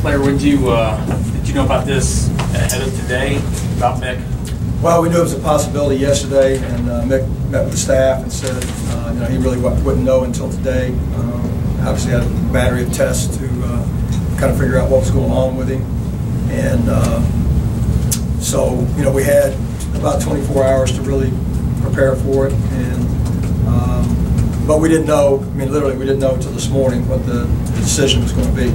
Player, did you know about this ahead of today, about Mick? Well, we knew it was a possibility yesterday, and Mick met with the staff and said, he really wouldn't know until today. Obviously, had a battery of tests to kind of figure out what was going on with him, and so we had about 24 hours to really prepare for it, and but we didn't know. I mean, literally, we didn't know until this morning what the decision was going to be.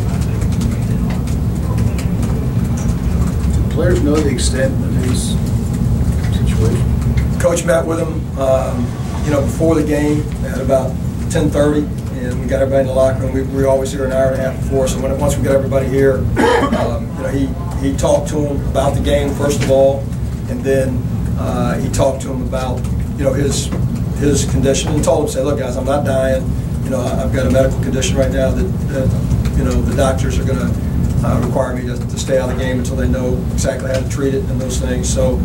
Do players know the extent of his situation? Coach met with him, before the game at about 10:30, and we got everybody in the locker room. We were always here an hour and a half before, so once we got everybody here, he talked to him about the game first of all, and then he talked to him about his condition and told him, say, look guys, I'm not dying. I've got a medical condition right now that the doctors are going to require me to stay out of the game until they know exactly how to treat it and those things. So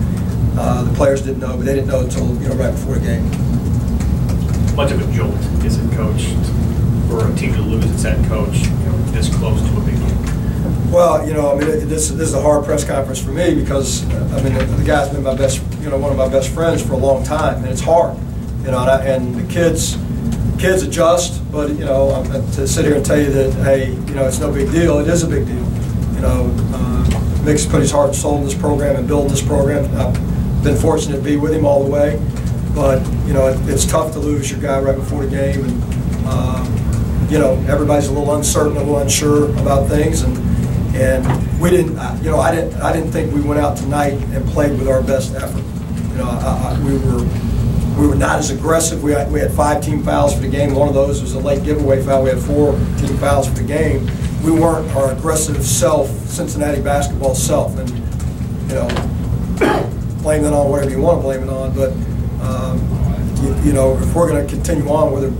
the players didn't know, but they didn't know until right before the game. Much of a jolt is it, Coach, for a team to lose its head coach, this close to a big game? Well, this is a hard press conference for me because the guy's been my best, one of my best friends for a long time, and it's hard, and the kids adjust, but to sit here and tell you that, hey, it's no big deal, it is a big deal. Mick's put his heart and soul in this program and building this program. I've been fortunate to be with him all the way, but it's tough to lose your guy right before the game, and everybody's a little uncertain, a little unsure about things, and we didn't, I didn't think we went out tonight and played with our best effort. We were not as aggressive. We had 5 team fouls for the game. One of those was a late giveaway foul. We had 4 team fouls for the game. We weren't our aggressive self, Cincinnati basketball self, and blame it on whatever you want to blame it on. But if we're going to continue on, whether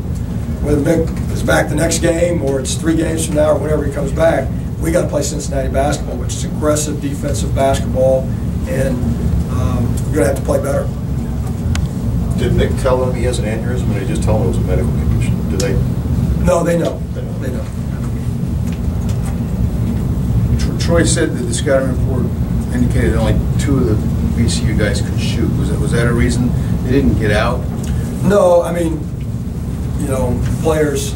Mick is back the next game or it's 3 games from now or whenever he comes back, we got to play Cincinnati basketball, which is aggressive defensive basketball, and we're going to have to play better. Did Mick tell them he has an aneurysm, or did he just tell them it was a medical condition? Do they? No, they know. They know. Troy said that the scouting report indicated only 2 of the VCU guys could shoot. Was that a reason they didn't get out? No, players,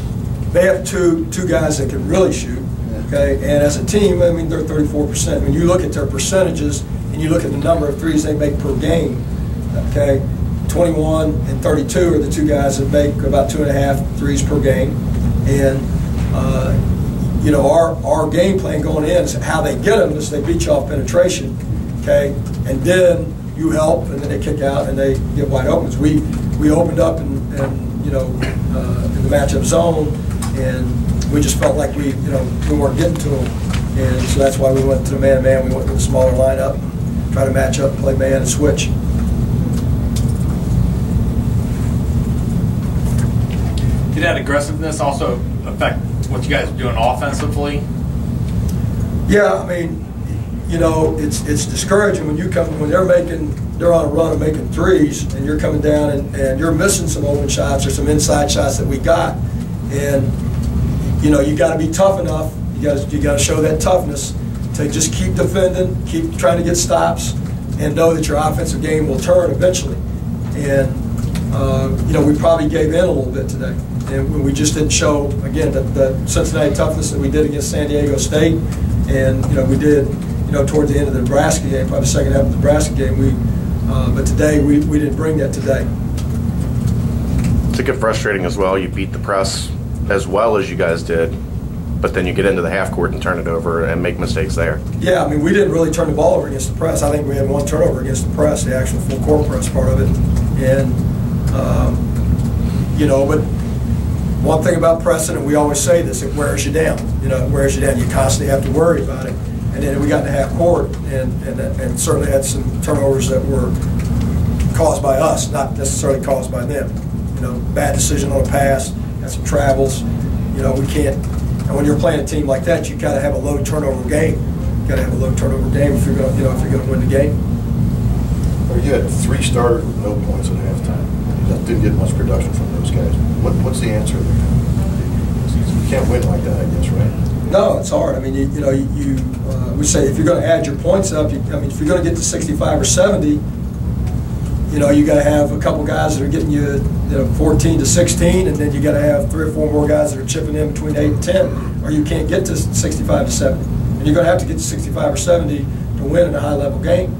they have two guys that can really shoot. Okay, and as a team, they're 34%. When you look at their percentages and you look at the number of threes they make per game, okay, 21 and 32 are the 2 guys that make about 2.5 threes per game. And our game plan going in is how they get them is they beat you off penetration, okay, and then you help, and then they kick out and they get wide open. So we opened up in the matchup zone, and we just felt like we weren't getting to them, and so that's why we went to the man-to-man. We went with a smaller lineup, try to match up, play man, and switch. Did that aggressiveness also affect what you guys are doing offensively? Yeah, it's discouraging when they're on a run of making threes, and you're coming down and you're missing some open shots or some inside shots that we got, and you got to be tough enough. You got to show that toughness to just keep defending, keep trying to get stops, and know that your offensive game will turn eventually. And we probably gave in a little bit today, and we just didn't show again the Cincinnati toughness that we did against San Diego State, and we did towards the end of the Nebraska game, probably the second half of the Nebraska game. But today we didn't bring that today. It's a get frustrating as well. You beat the press as well as you guys did, but then you get into the half court and turn it over and make mistakes there. Yeah, we didn't really turn the ball over against the press. I think we had 1 turnover against the press, the actual full court press part of it. And but one thing about pressing, and we always say this, it wears you down. It wears you down. You constantly have to worry about it. And then we got in the half court and certainly had some turnovers that were caused by us, not necessarily caused by them. Bad decision on a pass, had some travels. We can't. And when you're playing a team like that, you got to have a low turnover game. You got to have a low turnover game if you're going to win the game. Well, you had 3 starters with no points at halftime. You didn't get much production from those guys. What's the answer there? You can't win like that, I guess, right? No, it's hard. I mean, we say if you're going to add your points up, if you're going to get to 65 or 70, you got to have a couple guys that are getting you, 14 to 16, and then you got to have 3 or 4 more guys that are chipping in between 8 and 10, or you can't get to 65 to 70. And you're going to have to get to 65 or 70 to win in a high-level game.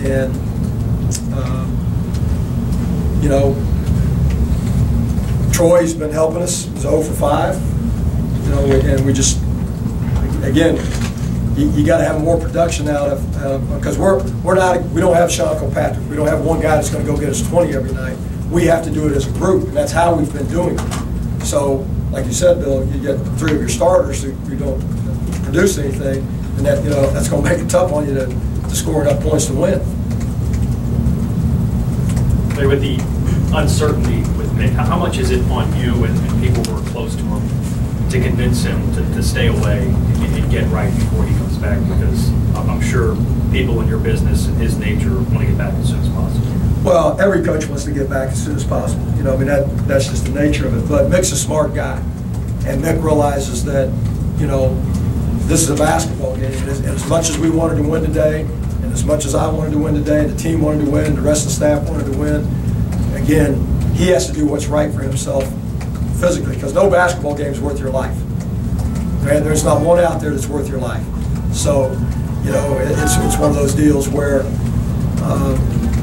And Troy's been helping us. He's 0 for 5. And we just, again, you got to have more production out of, because we don't have Sean Kilpatrick. We don't have one guy that's going to go get us 20 every night. We have to do it as a group, and that's how we've been doing it. So, like you said, Bill, you get 3 of your starters who don't produce anything, and that's going to make it tough on you to score enough points to win. With the uncertainty with Mick, how much is it on you and people who are close to him to convince him to stay away and get right before he comes back? Because I'm sure people in your business and his nature want to get back as soon as possible. Well, every coach wants to get back as soon as possible. That's just the nature of it. But Mick's a smart guy, and Mick realizes that, this is a basketball game. And as much as we wanted to win today, and as much as I wanted to win today, and the team wanted to win, and the rest of the staff wanted to win, again, he has to do what's right for himself physically, because no basketball game is worth your life. There's not one out there that's worth your life. So, it's one of those deals where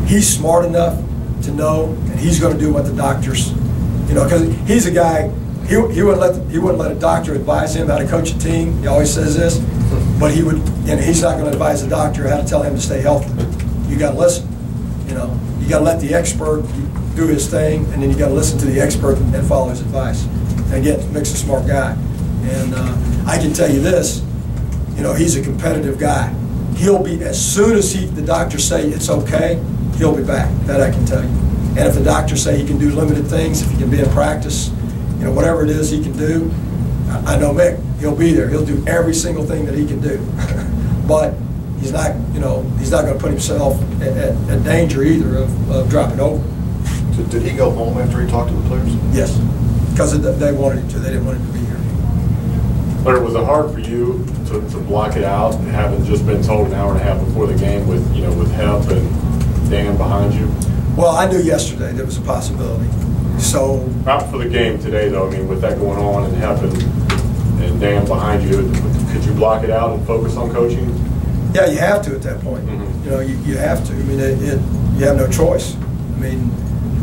he's smart enough to know, and he's going to do what the doctors, because he's a guy. He wouldn't let a doctor advise him how to coach a team. He always says this, but he would, and he's not going to advise the doctor how to tell him to stay healthy. You got to listen. You got to let the expert do his thing, and then you got to listen to the expert and follow his advice. And again, Mick's a smart guy, and I can tell you this. He's a competitive guy. He'll be, as soon as the doctors say it's okay, he'll be back. That I can tell you. And if the doctors say he can do limited things, if he can be in practice, whatever it is he can do, I know Mick, he'll be there. He'll do every single thing that he can do. But he's not, he's not going to put himself at danger either of dropping over. So did he go home after he talked to the players? Yes, because they wanted him to. They didn't want him to be here. But was it hard for you to block it out, having just been told an hour and a half before the game with Hep and Dan behind you? Well, I knew yesterday there was a possibility. So not for the game today, though. I mean, with that going on and Hep and Dan behind you, could you block it out and focus on coaching? Yeah, you have to at that point. Mm-hmm. You have to. I mean, you have no choice. I mean,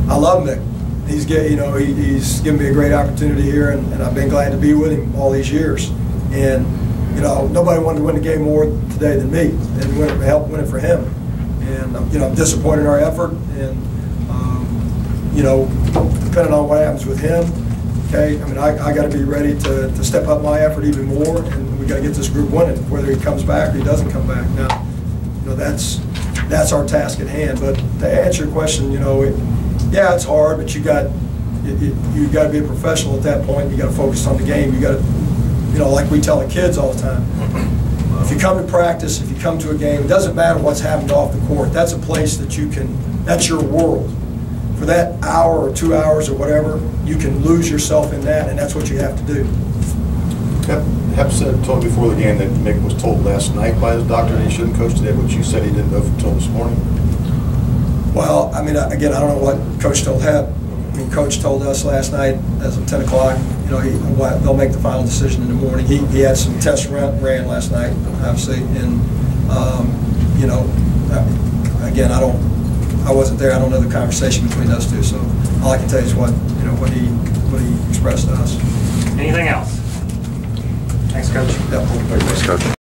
I love Mick. He's he's given me a great opportunity here, and I've been glad to be with him all these years. And nobody wanted to win the game more today than me, and help win it for him. And I'm disappointed in our effort, and depending on what happens with him, okay. I mean, I got to be ready to step up my effort even more, and we got to get this group winning, whether he comes back or he doesn't come back. Now, that's our task at hand. But to answer your question, yeah, it's hard, but you got to be a professional at that point. You got to focus on the game. You got to, like we tell the kids all the time. If you come to practice, if you come to a game, it doesn't matter what's happened off the court. That's a place that you can. That's your world. For that hour or 2 hours or whatever, you can lose yourself in that, and that's what you have to do. Hep told me before the game that Mick was told last night by his doctor that he shouldn't coach today, but you said he didn't know until this morning. Well, I mean, again, I don't know what Coach told Hep. I mean, Coach told us last night as of 10 o'clock, they'll make the final decision in the morning. He had some tests ran last night, obviously, and again, I wasn't there. I don't know the conversation between those two, so all I can tell you is what he expressed to us. Anything else? Thanks, Coach. Yep. Thanks, Coach.